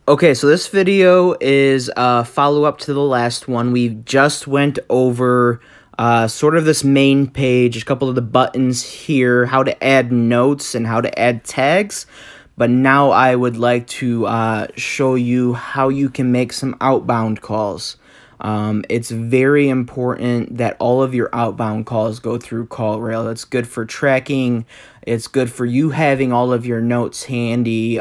Okay, so this video is a follow-up to the last one. We just went over sort of this main page, a couple of the buttons here, how to add notes and how to add tags. But now I would like to show you how you can make some outbound calls. It's very important that all of your outbound calls go through Callrail. It's good for tracking. It's good for you having all of your notes handy.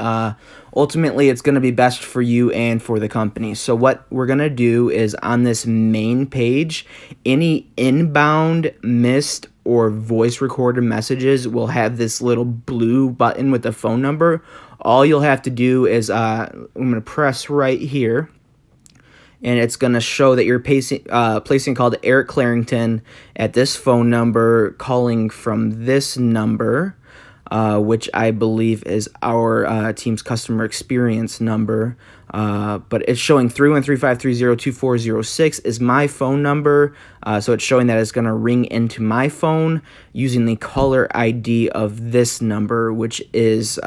Ultimately, it's going to be best for you and for the company. So what we're going to do is on this main page, any inbound, missed, or voice recorded messages will have this little blue button with the phone number. All you'll have to do is I'm going to press right here, and it's going to show that you're placing a call to Eric Clarington at this phone number, calling from this number, which I believe is our team's customer experience number. But it's showing 313-530-2406 is my phone number. So it's showing that it's going to ring into my phone using the caller ID of this number, which is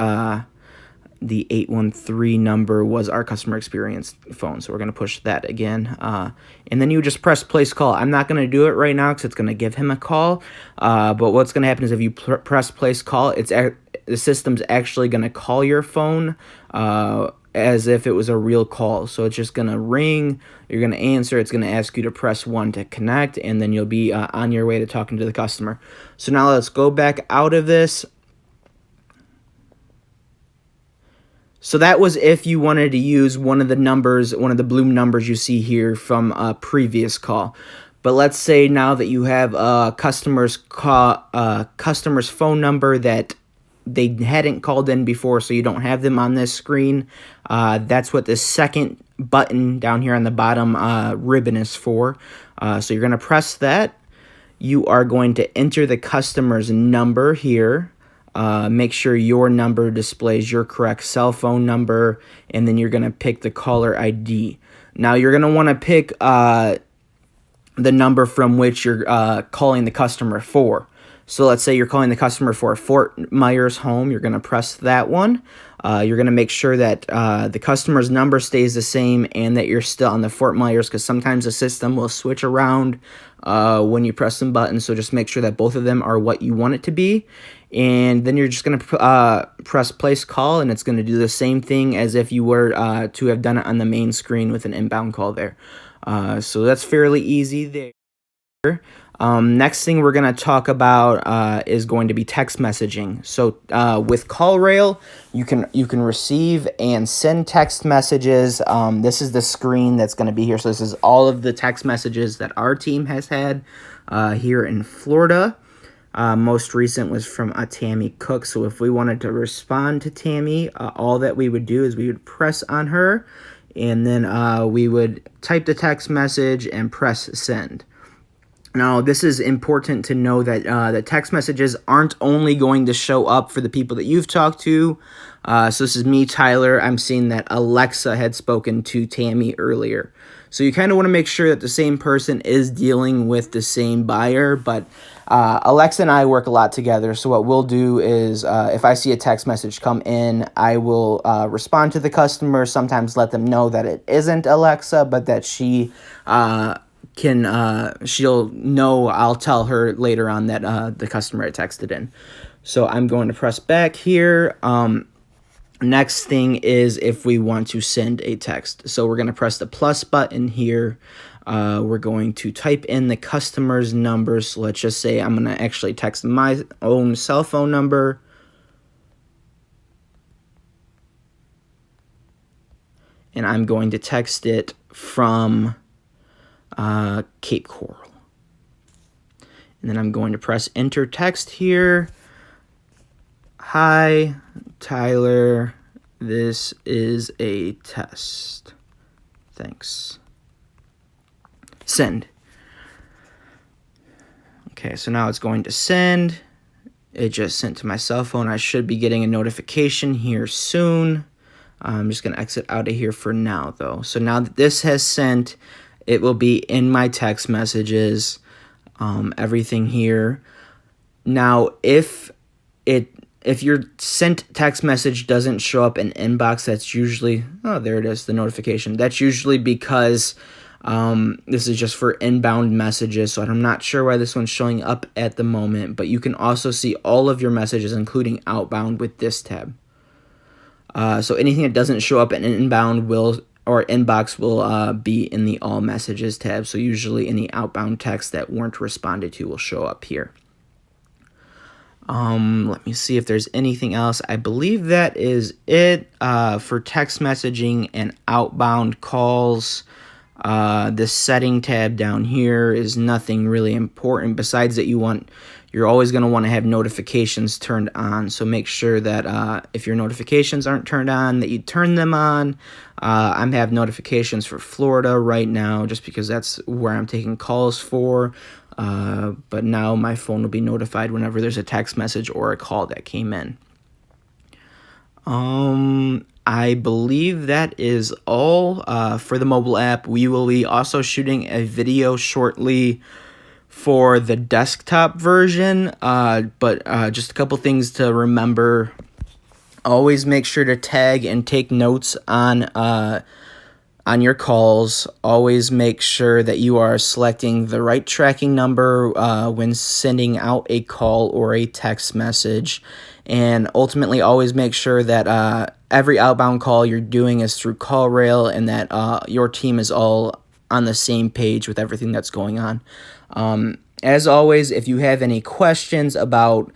the 813 number was our customer experience phone. So we're going to push that again. And then you just press place call. I'm not going to do it right now because it's going to give him a call. But what's going to happen is if you press place call, the system's actually going to call your phone as if it was a real call. So it's just going to ring. You're going to answer. It's going to ask you to press 1 to connect. And then you'll be on your way to talking to the customer. So now let's go back out of this. So that was if you wanted to use one of the numbers, one of the blue numbers you see here from a previous call. But let's say now that you have a customer's phone number that they hadn't called in before, so you don't have them on this screen. That's what the second button down here on the bottom ribbon is for. So you're going to press that. You are going to enter the customer's number here. Make sure your number displays your correct cell phone number, and then you're going to pick the caller ID. Now, you're going to want to pick the number from which you're calling the customer for. So let's say you're calling the customer for Fort Myers home. You're going to press that one. You're going to make sure that the customer's number stays the same and that you're still on the Fort Myers, because sometimes the system will switch around when you press some buttons. So just make sure that both of them are what you want it to be. And then you're just going to press place call, and it's going to do the same thing as if you were to have done it on the main screen with an inbound call there. So that's fairly easy there. Next thing we're going to talk about is going to be text messaging. So with Callrail, you can receive and send text messages. This is the screen that's going to be here. So this is all of the text messages that our team has had here in Florida. Most recent was from Tammy Cook. So if we wanted to respond to Tammy, all that we would do is we would press on her, and then we would type the text message and press send. Now, this is important to know that the text messages aren't only going to show up for the people that you've talked to. So this is me, Tyler. I'm seeing that Alexa had spoken to Tammy earlier. So you kind of want to make sure that the same person is dealing with the same buyer. But Alexa and I work a lot together. So what we'll do is if I see a text message come in, I will respond to the customer, sometimes let them know that it isn't Alexa, but that she'll know. I'll tell her later on that the customer had texted in. So I'm going to press back here. Next thing is if we want to send a text. So we're going to press the plus button here. We're going to type in the customer's number. So let's just say I'm going to actually text my own cell phone number. And I'm going to text it from Cape Coral. And then I'm going to press enter text here. Hi, Tyler, this is a test. Thanks. Send. Okay, so now it's going to send. It just sent to my cell phone. I should be getting a notification here soon. I'm just going to exit out of here for now, though. So now that this has sent, it will be in my text messages, everything here. Now, if if your sent text message doesn't show up in inbox, that's usually, oh, there it is, the notification. That's usually because this is just for inbound messages, so I'm not sure why this one's showing up at the moment, but you can also see all of your messages, including outbound, with this tab. So anything that doesn't show up in inbound or inbox will be in the all messages tab. So usually any outbound texts that weren't responded to will show up here. Let me see if there's anything else. I believe that is it for text messaging and outbound calls. This setting tab down here is nothing really important besides that you're always going to want to have notifications turned on. So make sure that if your notifications aren't turned on, that you turn them on. I have notifications for Florida right now just because that's where I'm taking calls for. But now my phone will be notified whenever there's a text message or a call that came in. I believe that is all for the mobile app. We will be also shooting a video shortly for the desktop version, but just a couple things to remember. Always make sure to tag and take notes on your calls. Always make sure that you are selecting the right tracking number when sending out a call or a text message. And ultimately, always make sure that every outbound call you're doing is through Callrail and that your team is all on the same page with everything that's going on. As always, if you have any questions about